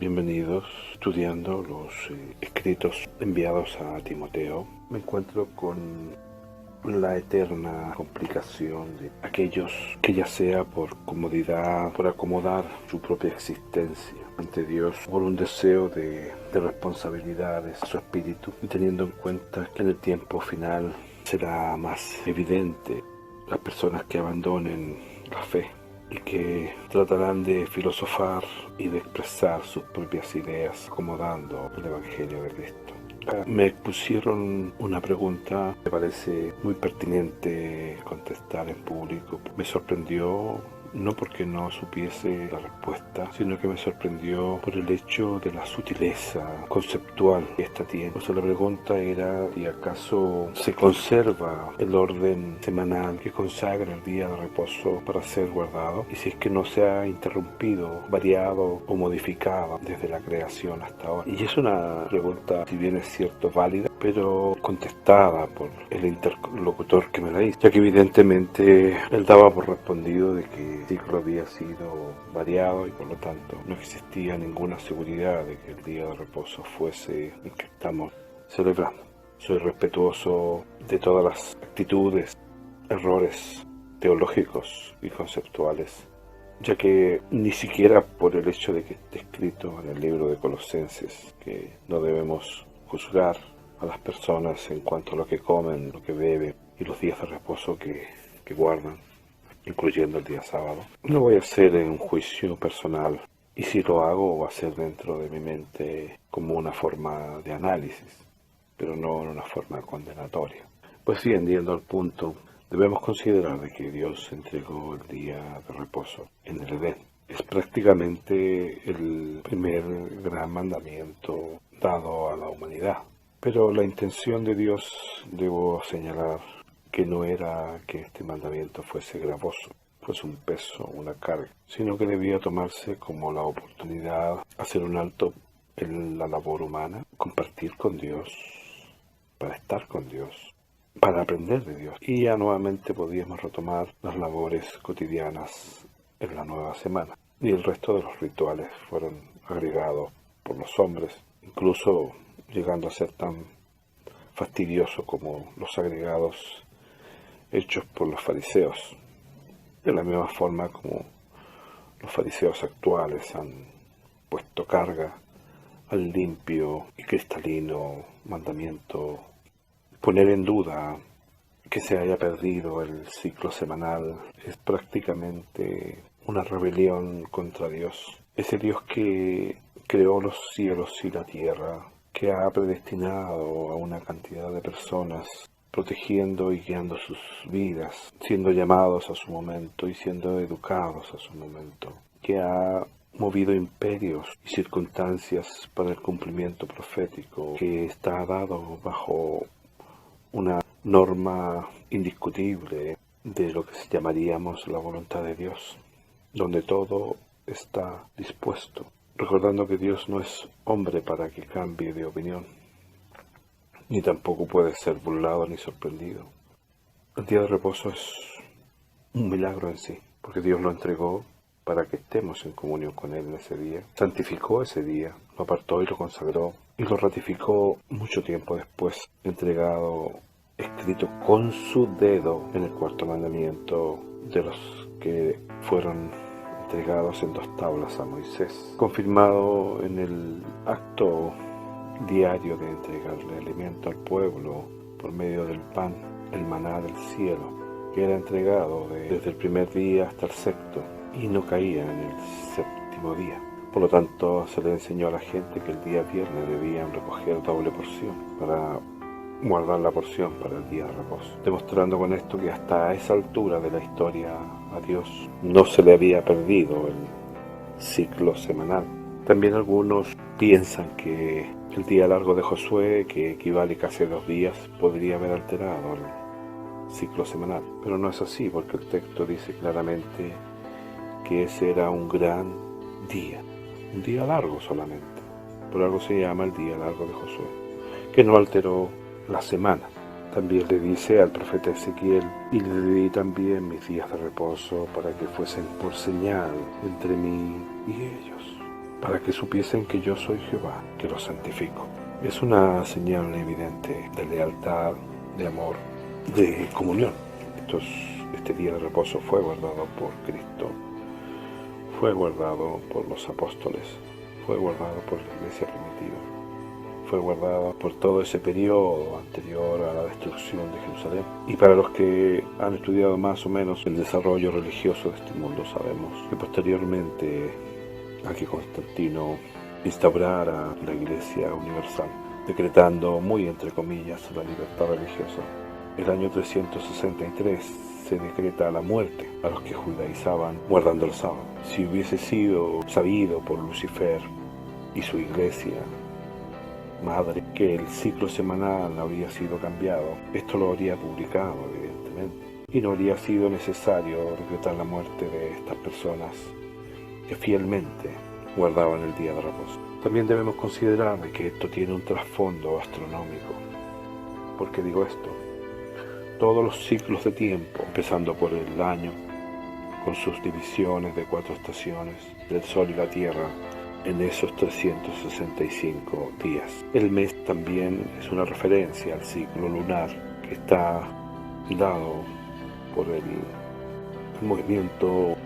Bienvenidos estudiando los escritos enviados a Timoteo. Me encuentro con la eterna complicación de aquellos que, ya sea por comodidad, por acomodar su propia existencia ante Dios, por un deseo de responsabilidades a su espíritu, y teniendo en cuenta que en el tiempo final será más evidente las personas que abandonen la fe y que tratarán de filosofar y de expresar sus propias ideas acomodando el Evangelio de Cristo. Me pusieron una pregunta que me parece muy pertinente contestar en público. Me sorprendió, no porque no supiese la respuesta, sino que me sorprendió por el hecho de la sutileza conceptual que esta tiene. O sea, la pregunta era si acaso se conserva el orden semanal que consagra el día de reposo para ser guardado, y si es que no se ha interrumpido, variado o modificado desde la creación hasta ahora. Y es una pregunta, si bien es cierto, válida, pero contestada por el interlocutor que me la hizo, ya que evidentemente él daba por respondido de que el ciclo había sido variado y por lo tanto no existía ninguna seguridad de que el día de reposo fuese el que estamos celebrando. Soy respetuoso de todas las actitudes, errores teológicos y conceptuales, ya que ni siquiera por el hecho de que esté escrito en el libro de Colosenses que no debemos juzgar a las personas en cuanto a lo que comen, lo que beben y los días de reposo que guardan, incluyendo el día sábado. No voy a hacer un juicio personal, y si lo hago va a ser dentro de mi mente como una forma de análisis, pero no en una forma condenatoria. Pues bien, yendo al punto, debemos considerar de que Dios entregó el día de reposo en el Edén. Es prácticamente el primer gran mandamiento dado a la humanidad. Pero la intención de Dios, debo señalar, que no era que este mandamiento fuese gravoso, fuese un peso, una carga, sino que debía tomarse como la oportunidad de hacer un alto en la labor humana, compartir con Dios, para estar con Dios, para aprender de Dios. Y ya nuevamente podíamos retomar las labores cotidianas en la nueva semana. Y el resto de los rituales fueron agregados por los hombres, incluso llegando a ser tan fastidioso como los agregados hechos por los fariseos, de la misma forma como los fariseos actuales han puesto carga al limpio y cristalino mandamiento. Poner en duda que se haya perdido el ciclo semanal es prácticamente una rebelión contra Dios, ese Dios que creó los cielos y la tierra, que ha predestinado a una cantidad de personas, protegiendo y guiando sus vidas, siendo llamados a su momento y siendo educados a su momento, que ha movido imperios y circunstancias para el cumplimiento profético, que está dado bajo una norma indiscutible de lo que llamaríamos la voluntad de Dios, donde todo está dispuesto, recordando que Dios no es hombre para que cambie de opinión, ni tampoco puede ser burlado ni sorprendido. El día de reposo es un milagro en sí, porque Dios lo entregó para que estemos en comunión con Él en ese día. Santificó ese día, lo apartó y lo consagró, y lo ratificó mucho tiempo después, entregado, escrito con su dedo en el cuarto mandamiento de los que fueron entregados en 2 tablas a Moisés, confirmado en el acto diario de entregarle alimento al pueblo por medio del pan, el maná del cielo, que era entregado desde el primer día hasta el sexto y no caía en el séptimo día. Por lo tanto, se le enseñó a la gente que el día viernes debían recoger doble porción para guardar la porción para el día de reposo, demostrando con esto que hasta esa altura de la historia a Dios no se le había perdido el ciclo semanal. También algunos piensan que el día largo de Josué, que equivale casi a 2 días, podría haber alterado el ciclo semanal, pero no es así, porque el texto dice claramente que ese era un gran día, un día largo solamente, por algo se llama el día largo de Josué, que no alteró la semana. También le dice al profeta Ezequiel: y le di también mis días de reposo para que fuesen por señal entre mí y ellos. para que supiesen que yo soy Jehová, que los santifico. Es una señal evidente de lealtad, de amor, de comunión. Este día de reposo fue guardado por Cristo, fue guardado por los apóstoles, fue guardado por la iglesia primitiva, fue guardado por todo ese periodo anterior a la destrucción de Jerusalén. Y para los que han estudiado más o menos el desarrollo religioso de este mundo, sabemos que posteriormente a que Constantino instaurara la Iglesia Universal, decretando muy entre comillas la libertad religiosa, el año 363 se decreta la muerte a los que judaizaban guardando el sábado. Si hubiese sido sabido por Lucifer y su iglesia madre que el ciclo semanal había sido cambiado, esto lo habría publicado evidentemente, y no habría sido necesario decretar la muerte de estas personas que fielmente guardaban el día de reposo. También debemos considerar que esto tiene un trasfondo astronómico. ¿Por qué digo esto? Todos los ciclos de tiempo, empezando por el año, con sus divisiones de 4 estaciones, del Sol y la Tierra, en esos 365 días. El mes también es una referencia al ciclo lunar que está dado por el movimiento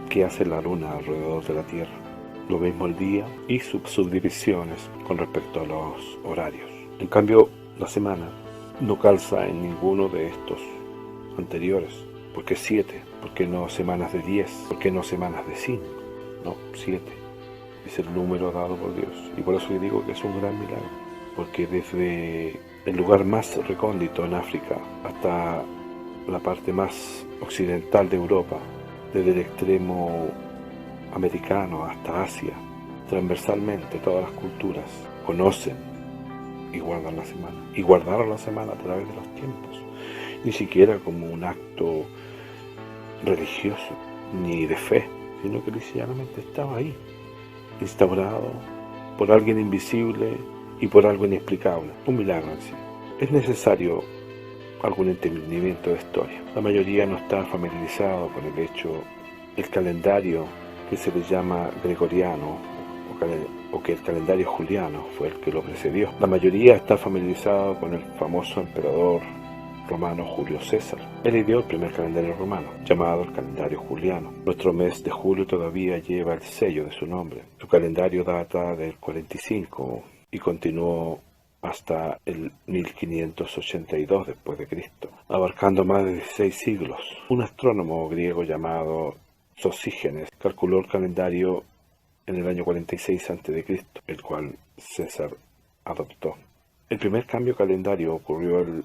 que hace la luna alrededor de la Tierra. Lo mismo el día y sus subdivisiones con respecto a los horarios. En cambio, la semana no calza en ninguno de estos anteriores. ¿Por qué 7? ¿Por qué no semanas de 10? ¿Por qué no semanas de 5? No, 7. Es el número dado por Dios. Y por eso yo digo que es un gran milagro. Porque desde el lugar más recóndito en África hasta la parte más occidental de Europa, desde el extremo americano hasta Asia, transversalmente todas las culturas conocen y guardan la semana. Y guardaron la semana a través de los tiempos. Ni siquiera como un acto religioso, ni de fe, sino que literalmente estaba ahí, instaurado por alguien invisible y por algo inexplicable. Un milagro en sí. Es necesario algún entendimiento de historia. La mayoría no está familiarizado con el hecho, el calendario que se le llama gregoriano, o que el calendario juliano fue el que lo precedió. La mayoría está familiarizado con el famoso emperador romano Julio César. Él ideó el primer calendario romano, llamado el calendario juliano. Nuestro mes de julio todavía lleva el sello de su nombre. Su calendario data del 45 y continuó hasta el 1582 después de Cristo, abarcando más de 16 siglos. Un astrónomo griego llamado Sosígenes calculó el calendario en el año 46 a.C., el cual César adoptó. El primer cambio calendario ocurrió el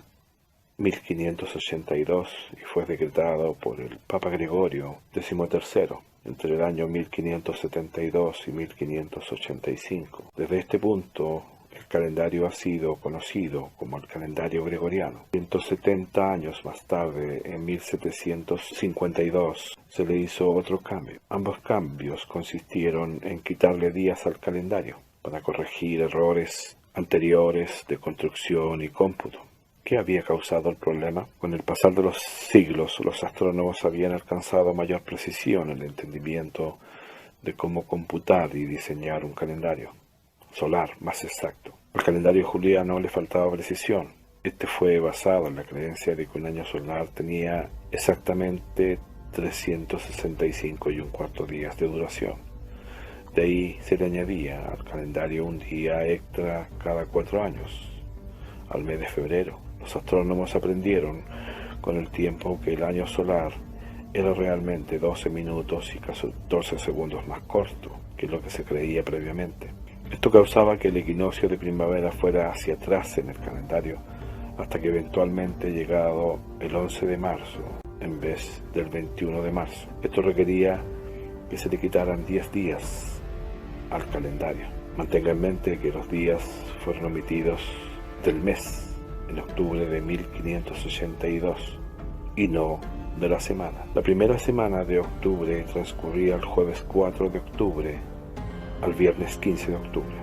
1582 y fue decretado por el Papa Gregorio XIII entre el año 1572 y 1585. Desde este punto, el calendario ha sido conocido como el calendario gregoriano. 170 años más tarde, en 1752, se le hizo otro cambio. Ambos cambios consistieron en quitarle días al calendario para corregir errores anteriores de construcción y cómputo. ¿Qué había causado el problema? Con el pasar de los siglos, los astrónomos habían alcanzado mayor precisión en el entendimiento de cómo computar y diseñar un calendario solar más exacto. Al calendario juliano le faltaba precisión. Este fue basado en la creencia de que un año solar tenía exactamente 365 y un cuarto días de duración. De ahí se le añadía al calendario un día extra cada 4 años, al mes de febrero. Los astrónomos aprendieron con el tiempo que el año solar era realmente 12 minutos y 14 segundos más corto que lo que se creía previamente. Esto causaba que el equinoccio de primavera fuera hacia atrás en el calendario, hasta que eventualmente llegado el 11 de marzo en vez del 21 de marzo. Esto requería que se le quitaran 10 días al calendario. Mantenga en mente que los días fueron omitidos del mes en octubre de 1582 y no de la semana. La primera semana de octubre transcurría el jueves 4 de octubre al viernes 15 de octubre.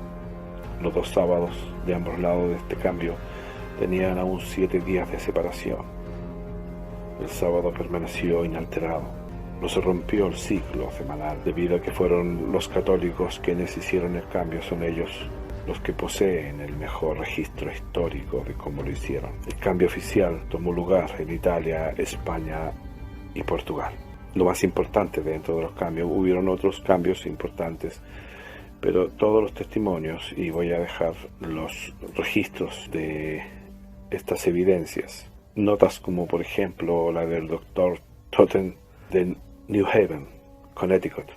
Los 2 sábados de ambos lados de este cambio tenían aún 7 días de separación. El sábado permaneció inalterado. No se rompió el ciclo semanal, debido a que fueron los católicos quienes hicieron el cambio. Son ellos los que poseen el mejor registro histórico de cómo lo hicieron. El cambio oficial tomó lugar en Italia, España y Portugal. Lo más importante dentro de los cambios, hubieron otros cambios importantes, pero todos los testimonios, y voy a dejar los registros de estas evidencias, notas como por ejemplo la del doctor Totten de New Haven, Connecticut,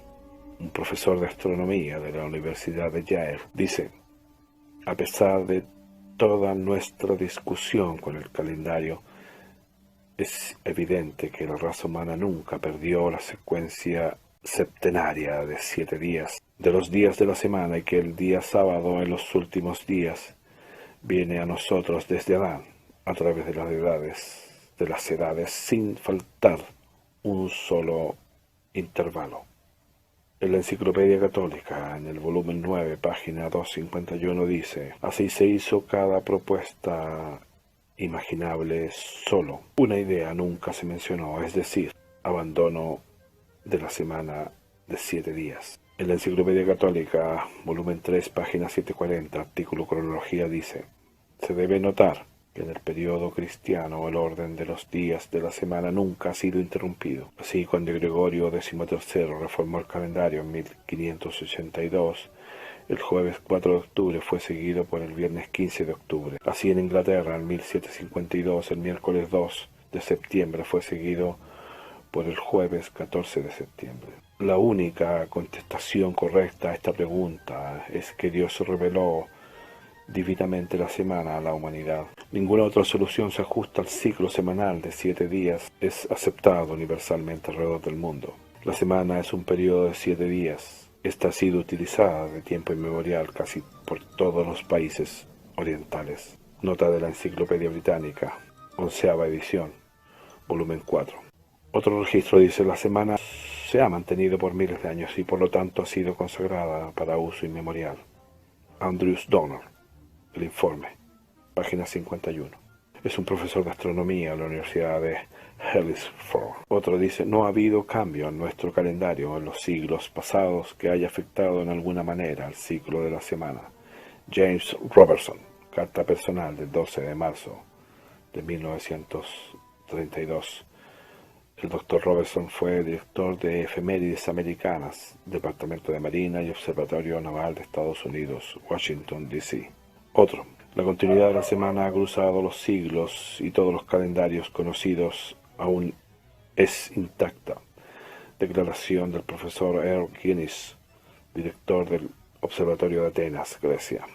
un profesor de astronomía de la Universidad de Yale, dice: a pesar de toda nuestra discusión con el calendario, es evidente que la raza humana nunca perdió la secuencia septenaria de 7 días, de los días de la semana, y que el día sábado en los últimos días viene a nosotros desde Adán, a través de las edades, sin faltar un solo intervalo. En la Enciclopedia Católica, en el volumen 9, página 251, dice: así se hizo cada propuesta imaginable solo. Una idea nunca se mencionó, es decir, abandono de la semana de 7 días. En la Enciclopedia Católica, volumen 3, página 740, artículo cronología, dice: se debe notar que en el periodo cristiano el orden de los días de la semana nunca ha sido interrumpido. Así, cuando Gregorio XIII reformó el calendario en 1582, el jueves 4 de octubre fue seguido por el viernes 15 de octubre. Así, en Inglaterra, en 1752, el miércoles 2 de septiembre fue seguido por el jueves 14 de septiembre. La única contestación correcta a esta pregunta es que Dios reveló divinamente la semana a la humanidad. Ninguna otra solución se ajusta al ciclo semanal de 7 días. Es aceptado universalmente alrededor del mundo. La semana es un periodo de 7 días. Esta ha sido utilizada de tiempo inmemorial casi por todos los países orientales. Nota de la Enciclopedia Británica, 11ª edición, volumen 4. Otro registro dice: la semana se ha mantenido por miles de años y por lo tanto ha sido consagrada para uso inmemorial. Andrews Donner, el informe, página 51. Es un profesor de astronomía en la Universidad de Hellingsford. Otro dice: no ha habido cambio en nuestro calendario en los siglos pasados que haya afectado en alguna manera al ciclo de la semana. James Robertson, carta personal del 12 de marzo de 1932. El Dr. Robertson fue director de Efemérides Americanas, Departamento de Marina y Observatorio Naval de Estados Unidos, Washington, D.C. Otro: la continuidad de la semana ha cruzado los siglos y todos los calendarios conocidos aún es intacta. Declaración del profesor Earl Guinness, director del Observatorio de Atenas, Grecia.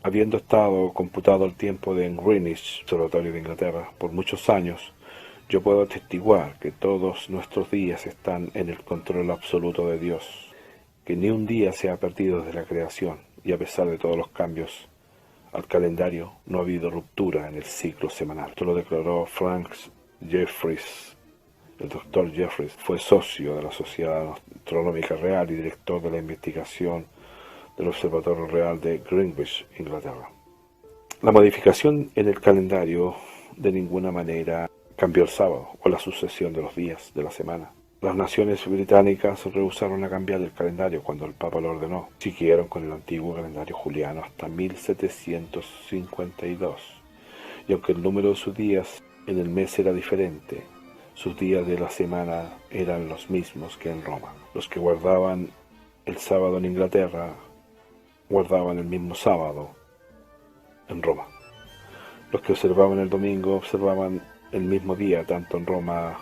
Habiendo estado computado el tiempo de Greenwich, Observatorio de Inglaterra, por muchos años, yo puedo atestiguar que todos nuestros días están en el control absoluto de Dios, que ni un día se ha perdido desde la creación, y a pesar de todos los cambios al calendario, no ha habido ruptura en el ciclo semanal. Esto lo declaró Frank Jeffries. El doctor Jeffries fue socio de la Sociedad Astronómica Real y director de la investigación del Observatorio Real de Greenwich, Inglaterra. La modificación en el calendario de ninguna manera cambió el sábado o la sucesión de los días de la semana. Las naciones británicas rehusaron a cambiar el calendario cuando el Papa lo ordenó. Siguieron con el antiguo calendario juliano hasta 1752. Y aunque el número de sus días en el mes era diferente, sus días de la semana eran los mismos que en Roma. Los que guardaban el sábado en Inglaterra guardaban el mismo sábado en Roma. Los que observaban el domingo observaban el mismo día, tanto en Roma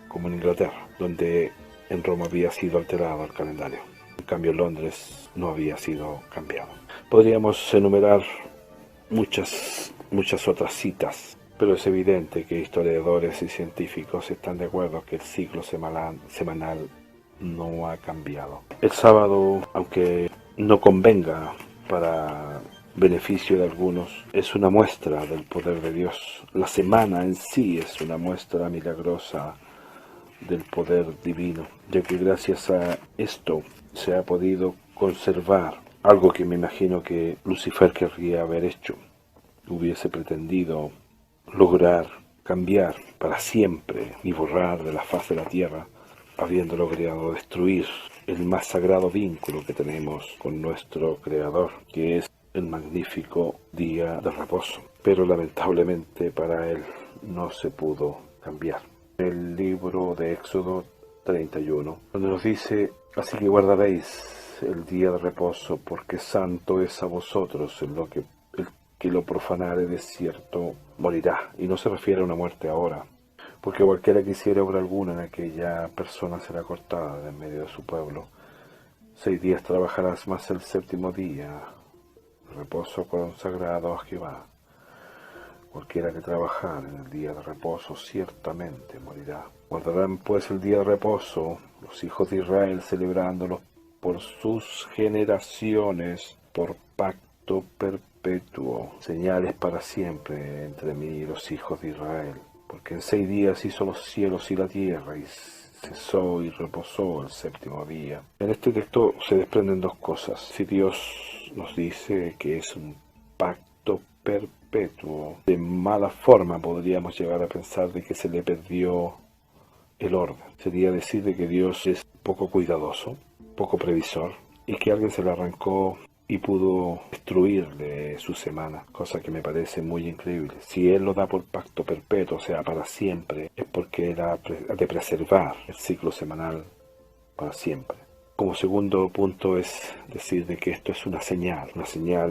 como en Inglaterra, donde en Roma había sido alterado el calendario. En cambio, en Londres no había sido cambiado. Podríamos enumerar muchas otras citas, pero es evidente que historiadores y científicos están de acuerdo que el ciclo semanal no ha cambiado. El sábado, aunque no convenga para beneficio de algunos, es una muestra del poder de Dios. La semana en sí es una muestra milagrosa del poder divino, ya que gracias a esto se ha podido conservar algo que me imagino que Lucifer querría haber hecho. Hubiese pretendido lograr cambiar para siempre y borrar de la faz de la tierra, habiendo logrado destruir el más sagrado vínculo que tenemos con nuestro Creador, que es el magnífico día de reposo. Pero lamentablemente para él no se pudo cambiar. El libro de Éxodo 31, donde nos dice: así que guardaréis el día de reposo, porque santo es a vosotros. En lo que el que lo profanare de cierto morirá. Y no se refiere a una muerte ahora, porque cualquiera que hiciere obra alguna en aquella persona será cortada de en medio de su pueblo. 6 días trabajarás, más el séptimo día reposo consagrado a Jehová. Cualquiera que trabajar en el día de reposo ciertamente morirá. Guardarán pues el día de reposo los hijos de Israel, celebrándolo por sus generaciones, por pacto perpetuo, señales para siempre entre mí y los hijos de Israel. Porque en 6 días hizo los cielos y la tierra, y cesó y reposó el séptimo día. En este texto se desprenden 2 cosas. Si Dios nos dice que es un pacto perpetuo, de mala forma podríamos llegar a pensar de que se le perdió el orden. Sería decir de que Dios es poco cuidadoso, poco previsor, y que alguien se le arrancó y pudo destruirle su semana, cosa que me parece muy increíble. Si Él lo da por pacto perpetuo, o sea, para siempre, es porque Él ha de preservar el ciclo semanal para siempre. Como segundo punto es decir de que esto es una señal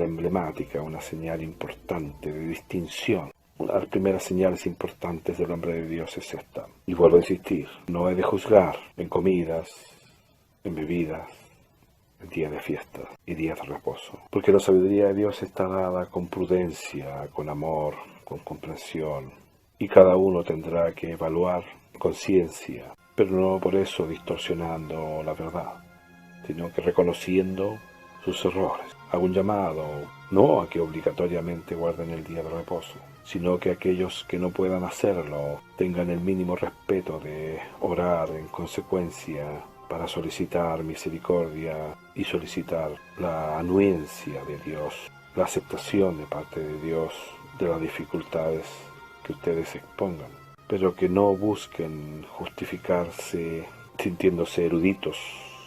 emblemática, una señal importante de distinción. Una de las primeras señales importantes del hombre de Dios es esta. Y vuelvo a insistir, no he de juzgar en comidas, en bebidas, en días de fiesta y días de reposo. Porque la sabiduría de Dios está dada con prudencia, con amor, con comprensión. Y cada uno tendrá que evaluar con ciencia, pero no por eso distorsionando la verdad, sino que reconociendo sus errores. Hago un llamado, no a que obligatoriamente guarden el día de reposo, sino que aquellos que no puedan hacerlo tengan el mínimo respeto de orar en consecuencia para solicitar misericordia y solicitar la anuencia de Dios, la aceptación de parte de Dios de las dificultades que ustedes expongan, pero que no busquen justificarse sintiéndose eruditos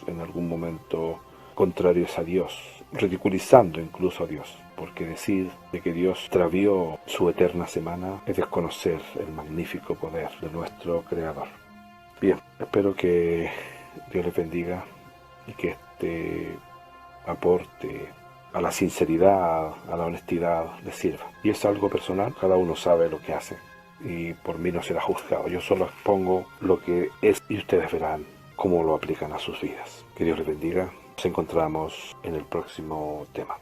en algún momento contrarios a Dios, ridiculizando incluso a Dios, porque decir de que Dios extravió su eterna semana es desconocer el magnífico poder de nuestro Creador. Bien, espero que Dios les bendiga y que este aporte a la sinceridad, a la honestidad les sirva. Y es algo personal, cada uno sabe lo que hace y por mí no será juzgado. Yo solo expongo lo que es y ustedes verán cómo lo aplican a sus vidas. Que Dios les bendiga. Nos encontramos en el próximo tema.